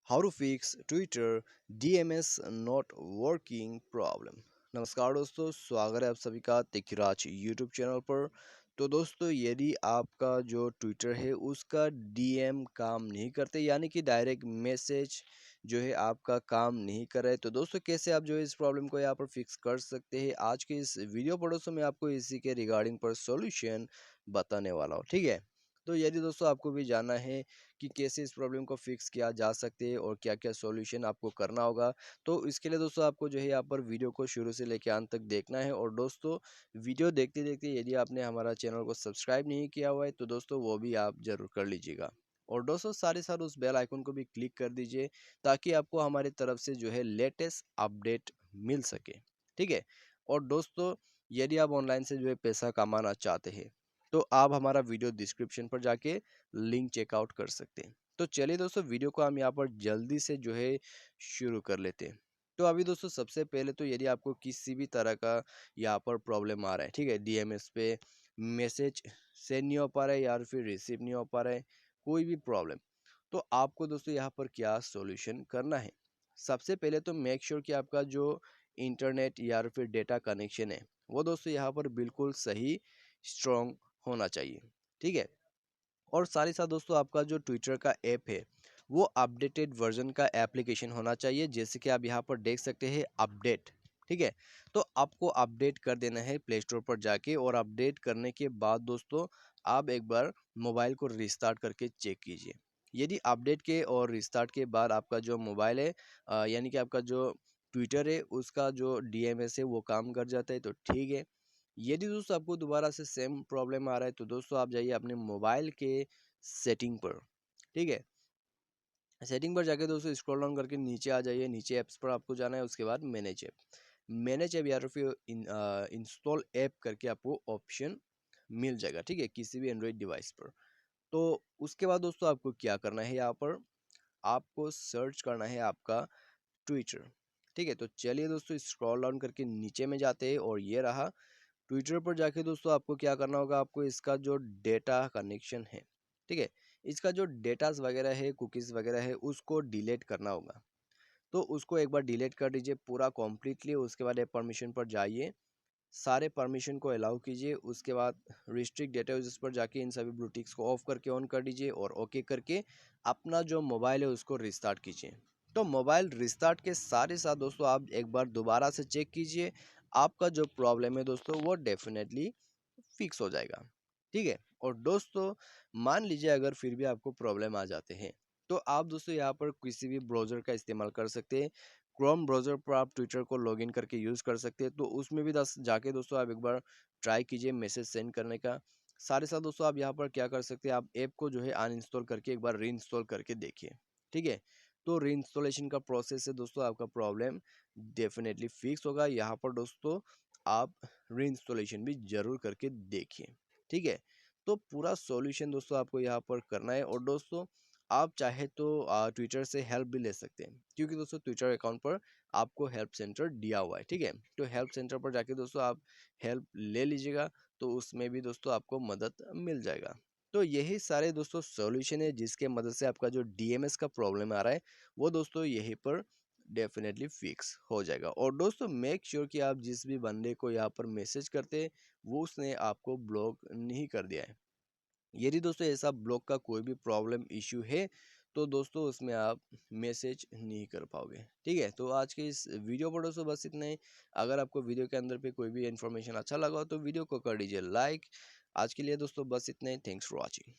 How to fix Twitter DMS not working problem. नमस्कार दोस्तों, स्वागत है आप सभी का तिकराज यूट्यूब चैनल पर। तो दोस्तों, यदि आपका जो ट्विटर है उसका DM काम नहीं करते, यानी कि डायरेक्ट मैसेज जो है आपका काम नहीं कर रहा है, तो दोस्तों कैसे आप जो है इस प्रॉब्लम को यहाँ पर फिक्स कर सकते हैं, आज के इस वीडियो पर दोस्तों मैं आपको इसी के रिगार्डिंग पर सॉल्यूशन बताने वाला हूँ। ठीक है, तो यदि दोस्तों आपको भी जानना है कि कैसे इस प्रॉब्लम को फिक्स किया जा सकते हैं और क्या क्या सॉल्यूशन आपको करना होगा, तो इसके लिए दोस्तों आपको जो है यहाँ पर वीडियो को शुरू से लेकर अंत तक देखना है। और दोस्तों, वीडियो देखते देखते यदि आपने हमारा चैनल को सब्सक्राइब नहीं किया हुआ है तो दोस्तों वो भी आप जरूर कर लीजिएगा। और दोस्तों साथ ही साथ उस बेल आइकन को भी क्लिक कर दीजिए ताकि आपको हमारी तरफ से जो है लेटेस्ट अपडेट मिल सके। ठीक है, और दोस्तों यदि आप ऑनलाइन से जो है पैसा कमाना चाहते हैं तो आप हमारा वीडियो डिस्क्रिप्शन पर जाके लिंक चेकआउट कर सकते हैं। तो चलिए दोस्तों, वीडियो को हम यहाँ पर जल्दी से जो है शुरू कर लेते हैं। तो अभी दोस्तों सबसे पहले तो यदि आपको किसी भी तरह का यहाँ पर प्रॉब्लम आ रहा है, ठीक है, DMS पे मैसेज सेंड नहीं हो पा रहा है या फिर रिसीव नहीं हो पा रहा है, कोई भी प्रॉब्लम, तो आपको दोस्तों यहाँ पर क्या सॉल्यूशन करना है। सबसे पहले तो मेक श्योर कि आपका जो इंटरनेट या फिर डेटा कनेक्शन है वो दोस्तों यहाँ पर बिल्कुल सही स्ट्रॉन्ग होना चाहिए। ठीक है, और साथ ही साथ दोस्तों आपका जो ट्विटर का ऐप है वो अपडेटेड वर्जन का एप्लीकेशन होना चाहिए, जैसे कि आप यहाँ पर देख सकते हैं अपडेट। ठीक है, तो आपको अपडेट कर देना है प्ले स्टोर पर जाके, और अपडेट करने के बाद दोस्तों आप एक बार मोबाइल को रिस्टार्ट करके चेक कीजिए। यदि अपडेट के और रिस्टार्ट के बाद आपका जो मोबाइल है यानी कि आपका जो ट्विटर है उसका जो DMS है वो काम कर जाता है तो ठीक है। यदि दोस्तों आपको दोबारा से सेम प्रॉब्लम आ रहा है तो दोस्तों आप जाइए अपने मोबाइल के सेटिंग पर। ठीक है, सेटिंग पर जाके दोस्तों स्क्रॉल डाउन करके नीचे आ जाइए, नीचे ऐप्स पर आपको जाना है, उसके बाद मैनेज ऐप या फिर इंस्टॉल ऐप करके आपको ऑप्शन मिल जाएगा। ठीक है, किसी भी एंड्रॉइड डिवाइस पर। तो उसके बाद दोस्तों आपको क्या करना है, यहाँ पर आपको सर्च करना है आपका ट्विटर। ठीक है, तो चलिए दोस्तों स्क्रॉल डाउन करके नीचे में जाते हैं और ये रहा ट्विटर पर जाके दोस्तों आपको क्या करना होगा, आपको इसका जो डेटा कनेक्शन है, ठीक है, इसका जो डेटास वगैरह है, कुकीज़ वगैरह है, उसको डिलीट करना होगा। तो उसको एक बार डिलीट कर दीजिए पूरा कॉम्प्लीटली। उसके बाद ऐप परमिशन पर जाइए, सारे परमिशन को अलाउ कीजिए, उसके बाद रिस्ट्रिक्ट डेटा यूजर्स पर जाके इन सभी ब्लूटिक्स को ऑफ करके ऑन कर दीजिए और ओके करके अपना जो मोबाइल है उसको रिस्टार्ट कीजिए। तो मोबाइल रिस्टार्ट के साथ ही साथ दोस्तों आप एक बार दोबारा से चेक कीजिए, आपका जो प्रॉब्लम है दोस्तों वो डेफिनेटली फिक्स हो जाएगा। ठीक है, और दोस्तों मान लीजिए अगर फिर भी आपको प्रॉब्लम आ जाते हैं तो आप दोस्तों यहाँ पर किसी भी ब्राउज़र का इस्तेमाल कर सकते हैं। क्रोम ब्राउज़र पर आप ट्विटर को लॉगिन करके यूज़ कर सकते हैं, तो उसमें भी दस जाके दोस्तों आप एक बार ट्राई कीजिए मैसेज सेंड करने का। साथ ही साथ दोस्तों आप यहाँ पर क्या कर सकते हैं, आप ऐप को जो है अनइंस्टॉल करके एक बार रीइंस्टॉल करके देखिए। ठीक है, तो रीइंस्टॉलेशन का प्रोसेस है दोस्तों, आपका प्रॉब्लम डेफिनेटली फिक्स होगा। यहाँ पर दोस्तों आप रीइंस्टॉलेशन भी जरूर करके देखिए। ठीक है, तो पूरा सॉल्यूशन दोस्तों आपको यहाँ पर करना है। और दोस्तों आप चाहे तो ट्विटर से हेल्प भी ले सकते हैं, क्योंकि दोस्तों ट्विटर अकाउंट पर आपको हेल्प सेंटर दिया हुआ है। ठीक है, तो हेल्प सेंटर पर जाके दोस्तों आप हेल्प ले लीजिएगा, तो उसमें भी दोस्तों आपको मदद मिल जाएगा। तो यही सारे दोस्तों सॉल्यूशन है जिसके मदद से आपका जो DMS का प्रॉब्लम आ रहा है वो दोस्तों यहीं पर डेफिनेटली फिक्स हो जाएगा। और दोस्तों मेक श्योर कि आप जिस भी बंदे को यहाँ पर मैसेज करते हैं वो उसने आपको ब्लॉक नहीं कर दिया है। यदि दोस्तों ऐसा ब्लॉक का कोई भी प्रॉब्लम इश्यू है तो दोस्तों उसमें आप मैसेज नहीं कर पाओगे। ठीक है, तो आज के इस वीडियो पर दोस्तों बस इतना ही। अगर आपको वीडियो के अंदर पे कोई भी इन्फॉर्मेशन अच्छा लगा हो तो वीडियो को कर दीजिए लाइक। आज के लिए दोस्तों बस इतना ही। Thanks for watching.